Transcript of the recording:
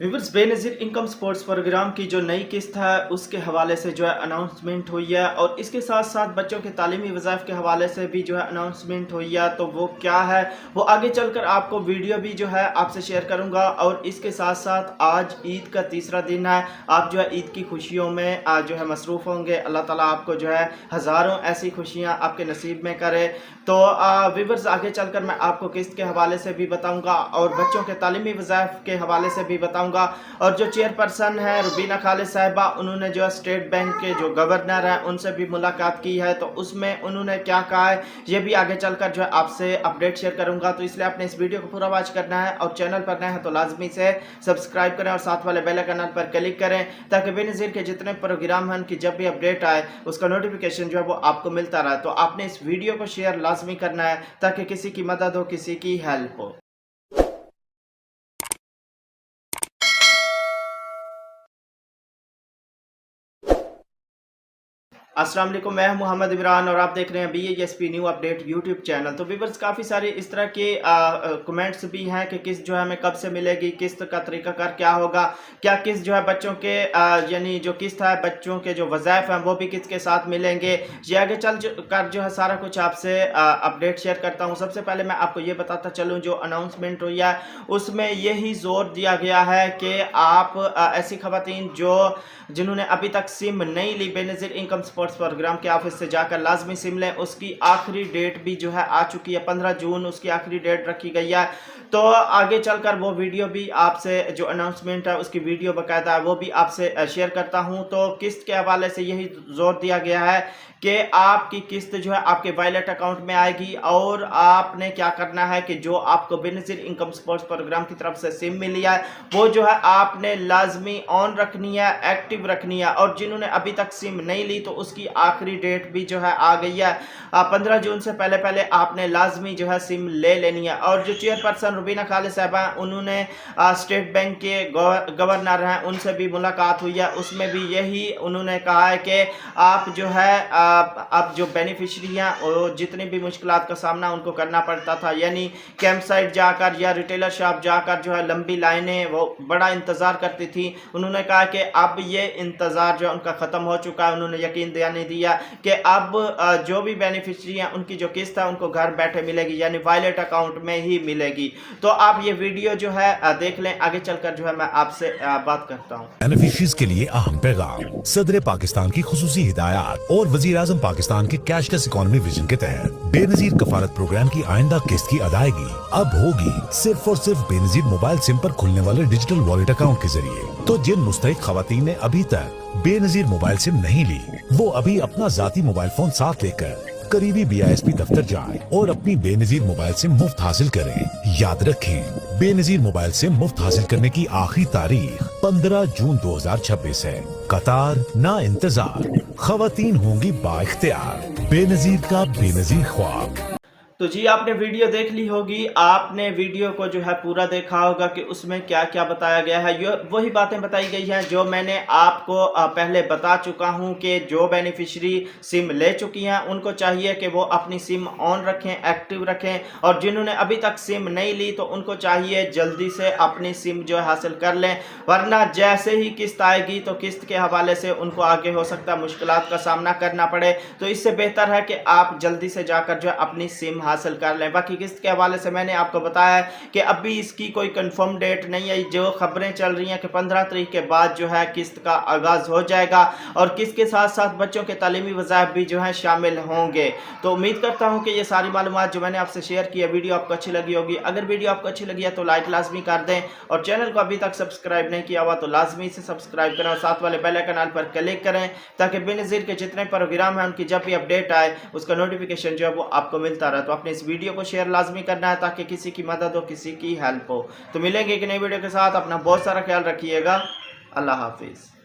Viewers, Benazir income support programme की जो नई किस्त है उसके हवाले से जो है अनाउंसमेंट हुई है और इसके साथ साथ बच्चों के तालीमी वज़ाइफ के हवाले से भी जो है अनाउंसमेंट हुई है। तो वो क्या है वो आगे चलकर आपको वीडियो भी जो है आपसे शेयर करूंगा। और इसके साथ साथ आज ईद का तीसरा दिन है, आप जो है ईद की खुशियों में आज जो है मसरूफ़ होंगे। अल्लाह ताला आपको जो है हज़ारों ऐसी खुशियाँ आपके नसीब में करे। तो व्यूअर्स, आगे चलकर मैं आपको किस्त के हवाले से भी बताऊँगा और बच्चों के तालीमी वज़ाइफ के हवाले से भी बताऊँगा। और जो चेयरपर्सन है रुबीना खालिद साहिबा, उन्होंने जो स्टेट बैंक के जो गवर्नर हैं उनसे भी मुलाकात की है। तो उसमें उन्होंने क्या कहा है ये भी आगे चलकर जो है आपसे अपडेट शेयर करूंगा। तो इसलिए आपने इस वीडियो को पूरा वॉच करना है और चैनल पर नए हैं तो लाजमी से सब्सक्राइब करें और साथ वाले बेल आइकन पर क्लिक करें ताकि बेनज़ीर के जितने प्रोग्राम हैं उनकी जब भी अपडेट आए उसका नोटिफिकेशन जो है वो आपको मिलता रहे। तो आपने इस वीडियो को शेयर लाजमी करना है ताकि किसी की मदद हो, किसी की हेल्प हो। अस्सलाम वालेकुम, मैं मोहम्मद इमरान और आप देख रहे हैं BASP new update YouTube channel. तो व्यूअर्स, काफ़ी सारे इस तरह के कमेंट्स भी हैं कि किस्त जो है हमें कब से मिलेगी, किस्त का तरीकाकार क्या होगा, क्या किस्त जो है बच्चों के यानी जो किस्त है बच्चों के जो वज़ाइफ हैं वो भी किस्त के साथ मिलेंगे। ये आगे चल कर जो है सारा कुछ आपसे अपडेट शेयर करता हूँ। सबसे पहले मैं आपको ये बताता चलूँ, जो अनाउंसमेंट हुई है उसमें यही जोर दिया गया है कि आप ऐसी खवातीन जिन्होंने अभी तक सिम नहीं ली, बेनज़ीर इनकम स्पोर्ट्स प्रोग्राम के ऑफिस से जाकर लाजमी सिम लें। उसकी आखिरी डेट भी जो है आ चुकी है, 15 जून उसकी आखिरी डेट रखी गई है। तो आगे चलकर वो वीडियो भी आपसे, जो अनाउंसमेंट है उसकी वीडियो बाकायदा है वो भी आपसे शेयर करता हूं। तो किस्त के हवाले से यही जोर दिया गया है कि आपकी किस्त जो है आपके वॉलेट अकाउंट में आएगी और आपने क्या करना है कि जो आपको बेनज़ीर इनकम स्पोर्ट्स प्रोग्राम की तरफ से सिम मिली है वो जो है आपने लाजमी ऑन रखनी है, एक्टिव रखनी है। और जिन्होंने अभी तक सिम नहीं ली तो उसकी आखिरी डेट भी जो है आ गई है, 15 जून से पहले पहले आपने लाजमी जो है सिम ले लेनी है। और जो चेयरपर्सन रुबीना खालिद साहिबा उन्होंने स्टेट बैंक के गवर्नर हैं उनसे भी मुलाकात हुई है, उसमें भी यही उन्होंने कहा है कि आप जो है अब जो बेनिफिशरी हैं और जितनी भी मुश्किलात का सामना उनको करना पड़ता था, यानी कैंप साइट जाकर या रिटेलर शॉप जाकर जो है लंबी लाइनें वो बड़ा इंतज़ार करती थी, उन्होंने कहा कि अब ये इंतज़ार जो है उनका ख़त्म हो चुका है। उन्होंने यकीन दिलाने दिया कि अब जो भी बेनिफिशरी हैं उनकी जो किस्त है उनको घर बैठे मिलेगी, यानी वॉलेट अकाउंट में ही मिलेगी। तो आप ये वीडियो जो है देख लें, आगे चलकर जो है मैं आपसे बात करता हूँ। बेनिफिशरीज के लिए अहम पैगाम, सदर पाकिस्तान की खुसूसी हिदायत और वजीर आजम पाकिस्तान के कैशलेस इकोनॉमी विजन के तहत बेनज़ीर कफालत प्रोग्राम की आइंदा किस्त की अदायगी अब होगी सिर्फ और सिर्फ बेनज़ीर मोबाइल सिम पर खुलने वाले डिजिटल वॉलेट अकाउंट के जरिए। तो जिन मुस्तहिक खवातीन ने अभी तक बेनज़ीर मोबाइल सिम नहीं ली वो अभी अपना जाती मोबाइल फोन साथ लेकर करीबी BISP दफ्तर जाएं और अपनी बेनज़ीर मोबाइल सिम मुफ्त हासिल करें। याद रखें, बेनज़ीर मोबाइल सिम मुफ्त हासिल करने की आखिरी तारीख 15 जून 2026 है। कतार ना इंतजार, खवातीन होंगी बाइख्तियार। बेनज़ीर का बेनज़ीर ख्वाब। तो जी, आपने वीडियो देख ली होगी, आपने वीडियो को जो है पूरा देखा होगा कि उसमें क्या क्या बताया गया है। ये वही बातें बताई गई हैं जो मैंने आपको पहले बता चुका हूं कि जो बेनिफिशरी सिम ले चुकी हैं उनको चाहिए कि वो अपनी सिम ऑन रखें, एक्टिव रखें। और जिन्होंने अभी तक सिम नहीं ली तो उनको चाहिए जल्दी से अपनी सिम जो है हासिल कर लें, वरना जैसे ही किस्त आएगी तो किस्त के हवाले से उनको आगे हो सकता है मुश्किलात का सामना करना पड़े। तो इससे बेहतर है कि आप जल्दी से जाकर जो है अपनी सिम हासिल कर लें। बाकी किस्त के हवाले से मैंने आपको बताया है कि अभी इसकी कोई कंफर्म डेट नहीं है, जो खबरें चल रही हैं कि 15 तारीख के बाद जो है किस्त का आगाज हो जाएगा और किस्त के साथ साथ बच्चों के तालीमी वज़ाइफ भी जो है शामिल होंगे। तो उम्मीद करता हूं कि ये सारी मालूमात जो मैंने आपसे शेयर की है वीडियो आपको अच्छी लगी होगी। अगर वीडियो आपको अच्छी लगी है तो लाइक लाजमी कर दें और चैनल को अभी तक सब्सक्राइब नहीं किया हुआ तो लाजमी से सब्सक्राइब करें और साथ वाले बेल आइकन पर क्लिक करें ताकि बेनज़ीर के जितने प्रोग्राम हैं उनकी जब भी अपडेट आए उसका नोटिफिकेशन जो है वो आपको मिलता रहे। तो अपने इस वीडियो को शेयर लाजमी करना है ताकि किसी की मदद हो, किसी की हेल्प हो। तो मिलेंगे एक नई वीडियो के साथ, अपना बहुत सारा ख्याल रखिएगा। अल्लाह हाफिज़।